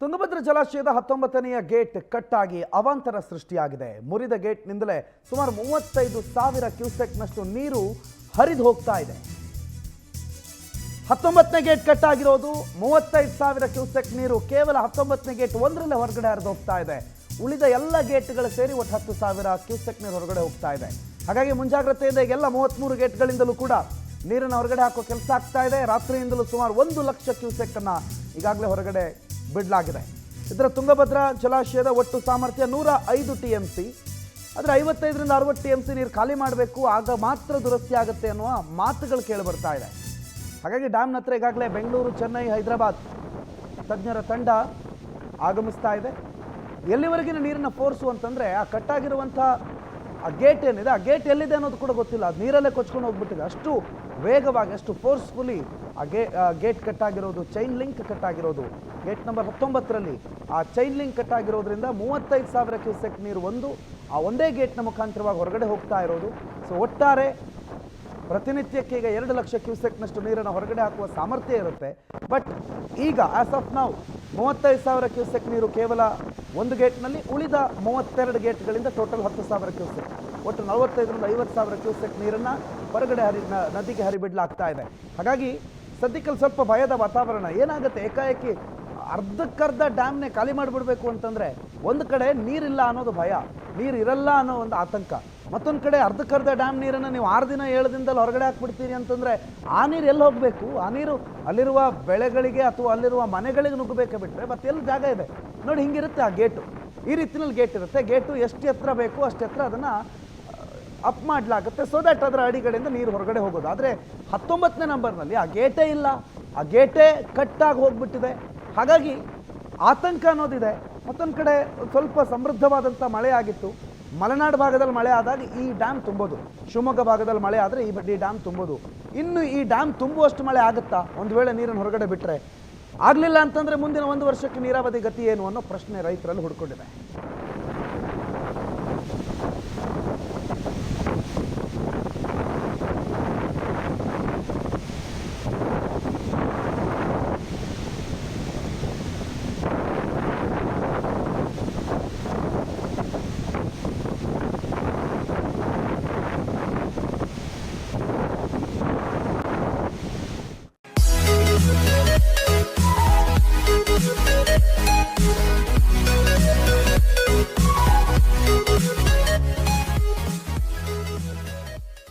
ತುಂಗಭದ್ರಾ ಜಲಾಶಯದ 19ನೇ gate cut ಆಗಿ ಅವಾಂತರ ಸೃಷ್ಟಿಯಾಗಿದೆ. ಮುರಿದ ಗೇಟ್ನಿಂದಲೇ ಸುಮಾರು 35,000 ಕ್ಯೂಸೆಕ್ನಷ್ಟು ನೀರು ಹರಿದು ಹೋಗ್ತಾ ಇದೆ. 19ನೇ ಗೇಟ್ ಕಟ್ ಆಗಿರೋದು 35,000 ಕ್ಯೂಸೆಕ್ ನೀರು ಕೇವಲ 19ನೇ ಗೇಟ್ ಒಂದರಲ್ಲೇ ಹೊರಗಡೆ ಹರಿದು ಹೋಗ್ತಾ ಇದೆ. ಉಳಿದ ಎಲ್ಲ ಗೇಟ್ಗಳು ಸೇರಿ ಒಟ್ಟು 10,000 ಕ್ಯೂಸೆಕ್ ನೀರು ಹೊರಗಡೆ ಹೋಗ್ತಾ ಇದೆ. ಹಾಗಾಗಿ ಮುಂಜಾಗ್ರತೆಯಿಂದ ಎಲ್ಲ 33 ಗೇಟ್ಗಳಿಂದಲೂ ಕೂಡ ನೀರನ್ನು ಹೊರಗಡೆ ಹಾಕೋ ಕೆಲಸ ಆಗ್ತಾ ಇದೆ. ರಾತ್ರಿಯಿಂದಲೂ ಸುಮಾರು 1 ಲಕ್ಷ ಕ್ಯೂಸೆಕ್ ಅನ್ನ ಈಗಾಗಲೇ ಹೊರಗಡೆ ಬಿಡಲಾಗಿದೆ. ಇದರ ತುಂಗಭದ್ರಾ ಜಲಾಶಯದ ಒಟ್ಟು ಸಾಮರ್ಥ್ಯ 105 TMC. ಆದರೆ 55ರಿಂದ 60 TMC ನೀರು ಖಾಲಿ ಮಾಡಬೇಕು, ಆಗ ಮಾತ್ರ ದುರಸ್ತಿ ಆಗುತ್ತೆ ಅನ್ನುವ ಮಾತುಗಳು ಕೇಳಿ ಬರ್ತಾ ಇದೆ. ಹಾಗಾಗಿ ಡ್ಯಾಮ್ನ ಹತ್ರ ಈಗಾಗಲೇ ಬೆಂಗಳೂರು, ಚೆನ್ನೈ, ಹೈದರಾಬಾದ್ ತಜ್ಞರ ತಂಡ ಆಗಮಿಸ್ತಾ ಇದೆ. ಎಲ್ಲಿವರೆಗಿನ ನೀರನ್ನು ಫೋರ್ಸು ಅಂತಂದರೆ ಆ ಕಟ್ಟಾಗಿರುವಂಥ ಆ ಗೇಟ್ ಏನಿದೆ, ಆ ಗೇಟ್ ಎಲ್ಲಿದೆ ಅನ್ನೋದು ಕೂಡ ಗೊತ್ತಿಲ್ಲ. ಅದು ನೀರಲ್ಲೇ ಕೊಚ್ಕೊಂಡು ಹೋಗ್ಬಿಟ್ಟಿದೆ. ಅಷ್ಟು ವೇಗವಾಗಿ, ಅಷ್ಟು ಫೋರ್ಸ್ಫುಲಿ ಆ ಗೇಟ್ ಕಟ್ಟಾಗಿರೋದು, ಚೈನ್ ಲಿಂಕ್ ಕಟ್ಟಾಗಿರೋದು. ಗೇಟ್ ನಂಬರ್ 19ರಲ್ಲಿ ಆ ಚೈನ್ ಲಿಂಕ್ ಕಟ್ಟಾಗಿರೋದ್ರಿಂದ 35,000 ಕ್ಯೂಸೆಕ್ ನೀರು ಆ ಒಂದೇ ಗೇಟ್ನ ಮುಖಾಂತರವಾಗಿ ಹೊರಗಡೆ ಹೋಗ್ತಾ ಇರೋದು. ಸೊ ಒಟ್ಟಾರೆ ಪ್ರತಿನಿತ್ಯಕ್ಕೆ ಈಗ 2 ಲಕ್ಷ ಕ್ಯೂಸೆಕ್ನಷ್ಟು ನೀರನ್ನು ಹೊರಗಡೆ ಹಾಕುವ ಸಾಮರ್ಥ್ಯ ಇರುತ್ತೆ. ಬಟ್ ಈಗ ಆಸ್ ಆಫ್ ನೌ 35,000 ಕ್ಯೂಸೆಕ್ ನೀರು ಕೇವಲ ಒಂದು ಗೇಟ್ನಲ್ಲಿ, ಉಳಿದ 32 ಗೇಟ್ಗಳಿಂದ ಟೋಟಲ್ 10,000 ಕ್ಯೂಸೆಕ್, ಒಟ್ಟು 45ರಿಂದ 50,000 ಕ್ಯೂಸೆಕ್ ನೀರನ್ನು ಹೊರಗಡೆ ನದಿಗೆ ಹರಿಬಿಡಲಾಗ್ತಾ ಇದೆ. ಹಾಗಾಗಿ ಸದ್ಯಕ್ಕೆ ಸ್ವಲ್ಪ ಭಯದ ವಾತಾವರಣ. ಏನಾಗುತ್ತೆ, ಏಕಾಏಕಿ ಅರ್ಧಕ್ಕರ್ಧ ಡ್ಯಾಮ್ನೇ ಖಾಲಿ ಮಾಡಿಬಿಡ್ಬೇಕು ಅಂತಂದರೆ ಒಂದು ಕಡೆ ನೀರಿಲ್ಲ ಅನ್ನೋದು ಭಯ, ನೀರು ಇರಲ್ಲ ಅನ್ನೋ ಒಂದು ಆತಂಕ. ಮತ್ತೊಂದು ಕಡೆ ಅರ್ಧಕ್ಕರ್ಧ ಡ್ಯಾಮ್ ನೀರನ್ನು ನೀವು 6 ದಿನ 7 ದಿನದಲ್ಲಿ ಹೊರಗಡೆ ಹಾಕ್ಬಿಡ್ತೀರಿ ಅಂತಂದರೆ ಆ ನೀರು ಎಲ್ಲಿ ಹೋಗಬೇಕು? ಆ ನೀರು ಅಲ್ಲಿರುವ ಬೆಳೆಗಳಿಗೆ ಅಥವಾ ಅಲ್ಲಿರುವ ಮನೆಗಳಿಗೆ ನುಗ್ಗಬೇಕೆ ಬಿಟ್ಟರೆ ಮತ್ತೆ ಎಲ್ಲಿ ಜಾಗ ಇದೆ ನೋಡಿ. ಹಿಂಗಿರುತ್ತೆ ಆ ಗೇಟು, ಈ ರೀತಿಯಲ್ಲಿ ಗೇಟ್ ಇರುತ್ತೆ. ಗೇಟು ಎಷ್ಟು ಎತ್ತರ ಬೇಕು ಅಷ್ಟು ಎತ್ತರ ಅದನ್ನು ಅಪ್ ಮಾಡಲಾಗುತ್ತೆ, ಸೊ ದ್ಯಾಟ್ ಅದರ ಅಡಿಗಳಿಂದ ನೀರು ಹೊರಗಡೆ ಹೋಗೋದು. ಆದರೆ 19ನೇ ನಂಬರ್ನಲ್ಲಿ ಆ ಗೇಟೇ ಇಲ್ಲ, ಆ ಗೇಟೇ ಕಟ್ಟಾಗಿ ಹೋಗ್ಬಿಟ್ಟಿದೆ. ಹಾಗಾಗಿ ಆತಂಕ ಅನ್ನೋದಿದೆ. ಮತ್ತೊಂದು ಕಡೆ ಸ್ವಲ್ಪ ಸಮೃದ್ಧವಾದಂಥ ಮಳೆ ಆಗಿತ್ತು. ಮಲೆನಾಡು ಭಾಗದಲ್ಲಿ ಮಳೆ ಆದಾಗ ಈ ಡ್ಯಾಮ್ ತುಂಬೋದು, ಶಿವಮೊಗ್ಗ ಭಾಗದಲ್ಲಿ ಮಳೆ ಆದರೆ ಈ ಡ್ಯಾಮ್ ತುಂಬೋದು. ಇನ್ನು ಈ ಡ್ಯಾಮ್ ತುಂಬುವಷ್ಟು ಮಳೆ ಆಗುತ್ತಾ ಒಂದು ವೇಳೆ ನೀರನ್ನು ಹೊರಗಡೆ ಬಿಟ್ಟರೆ? ಆಗಲಿಲ್ಲ ಅಂತಂದರೆ ಮುಂದಿನ 1 ವರ್ಷಕ್ಕೆ ನೀರಾವರಿ ಗತಿ ಏನು ಅನ್ನೋ ಪ್ರಶ್ನೆ ರೈತರಲ್ಲಿ ಹುಡ್ಕೊಂಡಿದೆ.